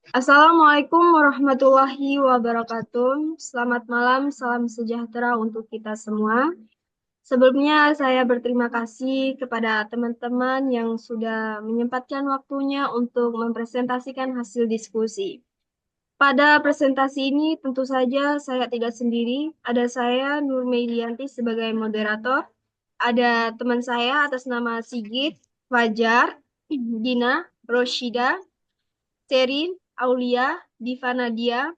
Assalamualaikum warahmatullahi wabarakatuh. Selamat malam, salam sejahtera untuk kita semua. Sebelumnya saya berterima kasih kepada teman-teman yang sudah menyempatkan waktunya untuk mempresentasikan hasil diskusi. Pada presentasi ini tentu saja saya tidak sendiri. Ada saya Nur Meilianti sebagai moderator. Ada teman saya atas nama Sigit, Fajar, Dina, Roshida, Sherin, Aulia, Diva Nadia,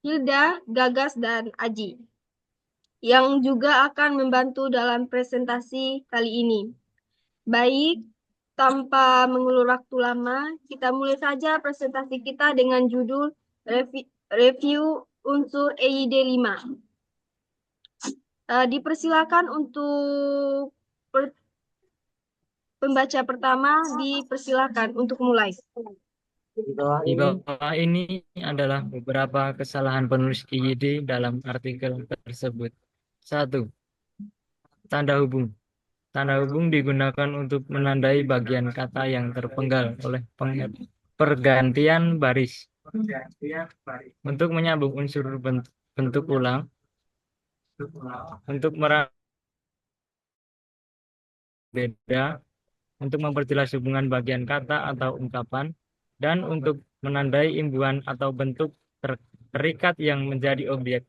Hilda, Gagas, dan Aji, yang juga akan membantu dalam presentasi kali ini. Baik, tanpa mengulur waktu lama, kita mulai saja presentasi kita dengan judul Review Unsur EID 5. Dipersilakan untuk pembaca pertama, dipersilakan untuk mulai. Di bawah ini adalah beberapa kesalahan penulis IYD dalam artikel tersebut. Satu, tanda hubung. Tanda hubung digunakan untuk menandai bagian kata yang terpenggal oleh pergantian baris. Untuk menyambung unsur bentuk ulang, untuk beda, untuk memperjelas hubungan bagian kata atau ungkapan, dan untuk menandai imbuhan atau bentuk terikat yang menjadi objek.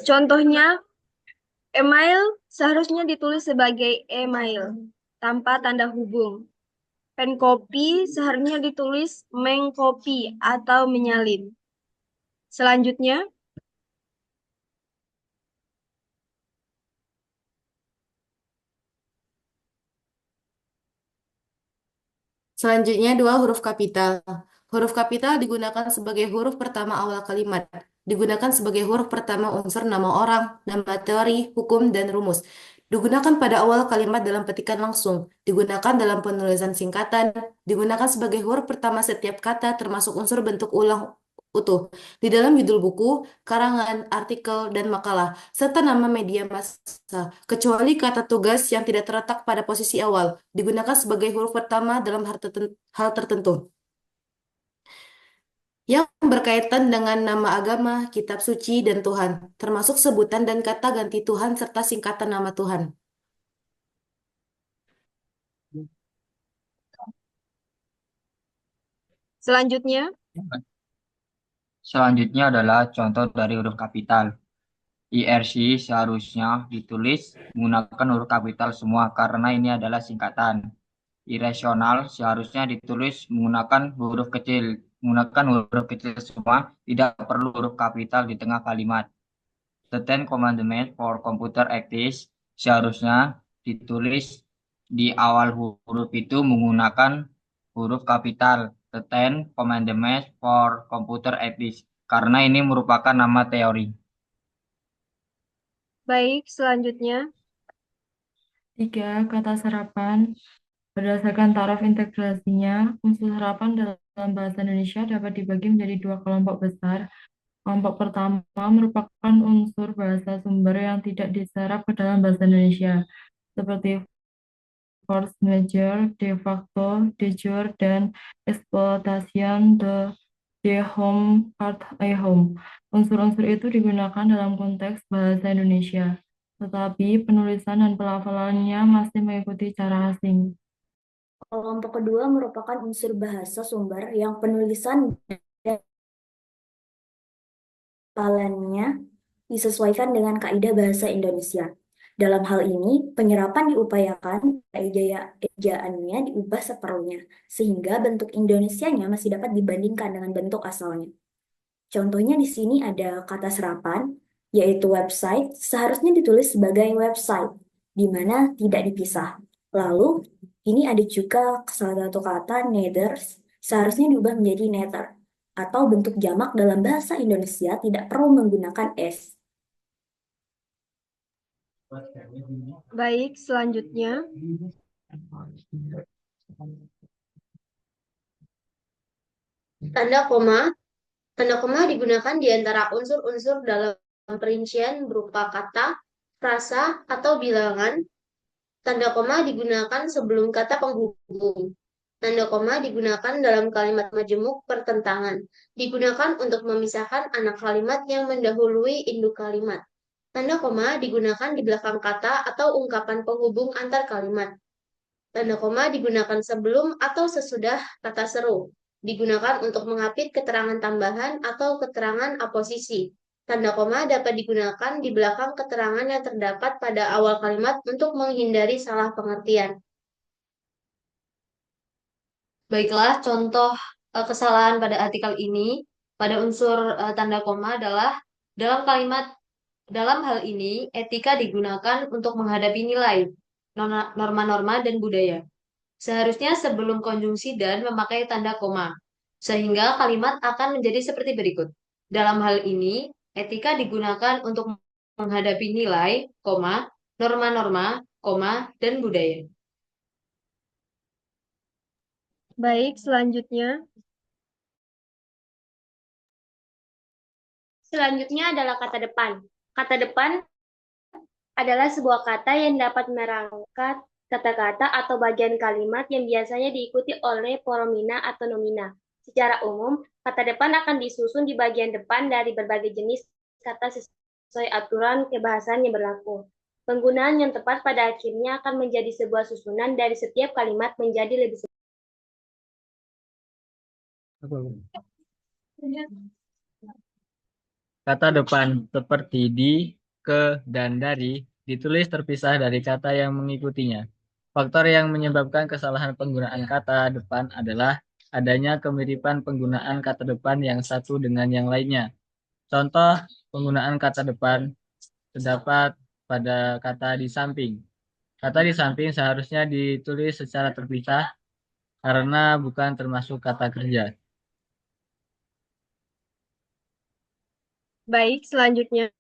Contohnya, email seharusnya ditulis sebagai email tanpa tanda hubung. Pen copy seharusnya ditulis mengcopy atau menyalin. Selanjutnya, Selanjutnya, dua huruf kapital. Huruf kapital digunakan sebagai huruf pertama awal kalimat. Digunakan sebagai huruf pertama unsur nama orang, nama teori, hukum, dan rumus. Digunakan pada awal kalimat dalam petikan langsung. Digunakan dalam penulisan singkatan. Digunakan sebagai huruf pertama setiap kata termasuk unsur bentuk ulang utuh. Di dalam judul buku, karangan, artikel, dan makalah, serta nama media massa, kecuali kata tugas yang tidak terletak pada posisi awal, digunakan sebagai huruf pertama dalam hal tertentu yang berkaitan dengan nama agama, kitab suci, dan Tuhan, termasuk sebutan dan kata ganti Tuhan serta singkatan nama Tuhan. selanjutnya, Selanjutnya adalah contoh dari huruf kapital. IRC seharusnya ditulis menggunakan huruf kapital semua karena ini adalah singkatan. Irasional seharusnya ditulis menggunakan huruf kecil. Menggunakan huruf kecil semua, tidak perlu huruf kapital di tengah kalimat. The Ten Commandments for Computer Ethics seharusnya ditulis di awal huruf itu menggunakan huruf kapital. The Ten Commandments for Computer Ethics karena ini merupakan nama teori. baik, selanjutnya. 3. Kata serapan. Berdasarkan taraf integrasinya, unsur serapan dalam bahasa Indonesia dapat dibagi menjadi dua kelompok besar. Kelompok pertama merupakan unsur bahasa sumber yang tidak diserap ke dalam bahasa Indonesia, seperti force majeure, de facto, de jure, dan exploitation de homme par homme. Unsur-unsur itu digunakan dalam konteks bahasa Indonesia, tetapi penulisan dan pelafalannya masih mengikuti cara asing. Kelompok kedua merupakan unsur bahasa sumber yang penulisan dan pelafalannya disesuaikan dengan kaidah bahasa Indonesia. Dalam hal ini, penyerapan diupayakan, ejaannya diubah seperlunya, sehingga bentuk Indonesianya masih dapat dibandingkan dengan bentuk asalnya. Contohnya di sini ada kata serapan, yaitu website, seharusnya ditulis sebagai website, di mana tidak dipisah. Lalu, ini ada juga salah satu kata neither, seharusnya diubah menjadi neither, atau bentuk jamak dalam bahasa Indonesia tidak perlu menggunakan s. Baik, selanjutnya. Tanda koma. Tanda koma digunakan di antara unsur-unsur dalam perincian berupa kata, frasa, atau bilangan. Tanda koma digunakan sebelum kata penghubung. Tanda koma digunakan dalam kalimat majemuk pertentangan. Digunakan untuk memisahkan anak kalimat yang mendahului induk kalimat. Tanda koma digunakan di belakang kata atau ungkapan penghubung antar kalimat. Tanda koma digunakan sebelum atau sesudah kata seru. Digunakan untuk mengapit keterangan tambahan atau keterangan aposisi. Tanda koma dapat digunakan di belakang keterangan yang terdapat pada awal kalimat untuk menghindari salah pengertian. Baiklah, contoh kesalahan pada artikel ini pada unsur tanda koma adalah dalam hal ini etika digunakan untuk menghadapi nilai, norma-norma dan budaya. Seharusnya sebelum konjungsi dan memakai tanda koma, sehingga kalimat akan menjadi seperti berikut. Dalam hal ini, etika digunakan untuk menghadapi nilai, koma, norma-norma, koma, dan budaya. Baik, selanjutnya. Selanjutnya adalah kata depan. Kata depan adalah sebuah kata yang dapat merangkat kata-kata atau bagian kalimat yang biasanya diikuti oleh promina atau nomina. Secara umum, kata depan akan disusun di bagian depan dari berbagai jenis kata sesuai aturan kebahasaan yang berlaku. Penggunaan yang tepat pada akhirnya akan menjadi sebuah susunan dari setiap kalimat menjadi lebih Kata depan seperti di, ke, dan dari ditulis terpisah dari kata yang mengikutinya. Faktor yang menyebabkan kesalahan penggunaan kata depan adalah adanya kemiripan penggunaan kata depan yang satu dengan yang lainnya. Contoh penggunaan kata depan terdapat pada kata di samping. Kata di samping seharusnya ditulis secara terpisah karena bukan termasuk kata kerja. Baik, selanjutnya.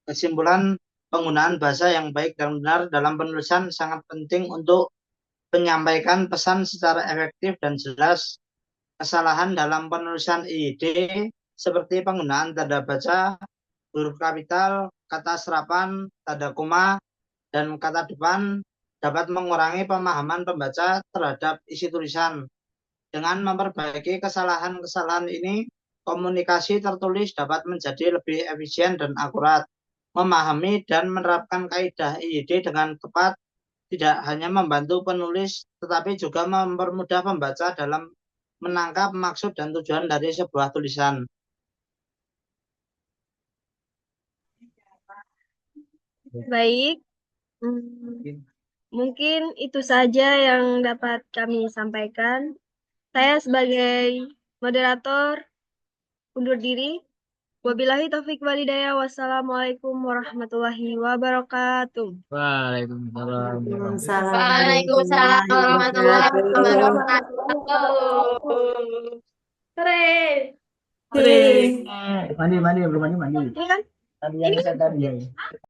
Kesimpulan, penggunaan bahasa yang baik dan benar dalam penulisan sangat penting untuk menyampaikan pesan secara efektif dan jelas. Kesalahan dalam penulisan IID seperti penggunaan tanda baca, huruf kapital, kata serapan, tanda koma, dan kata depan dapat mengurangi pemahaman pembaca terhadap isi tulisan. Dengan memperbaiki kesalahan-kesalahan ini, komunikasi tertulis dapat menjadi lebih efisien dan akurat. Memahami dan menerapkan kaidah IID dengan tepat tidak hanya membantu penulis, tetapi juga mempermudah pembaca dalam menangkap maksud dan tujuan dari sebuah tulisan. Baik. Mungkin itu saja yang dapat kami sampaikan. Saya sebagai moderator undur diri. Wabillahi taufik walhidayah. Wassalamualaikum warahmatullahi wabarakatuh. Waalaikumsalam. Waalaikumsalam warahmatullahi wabarakatuh. Keren. Yeay. Mandi, belum mandi. Ini kan? Tadi yang saya tadi.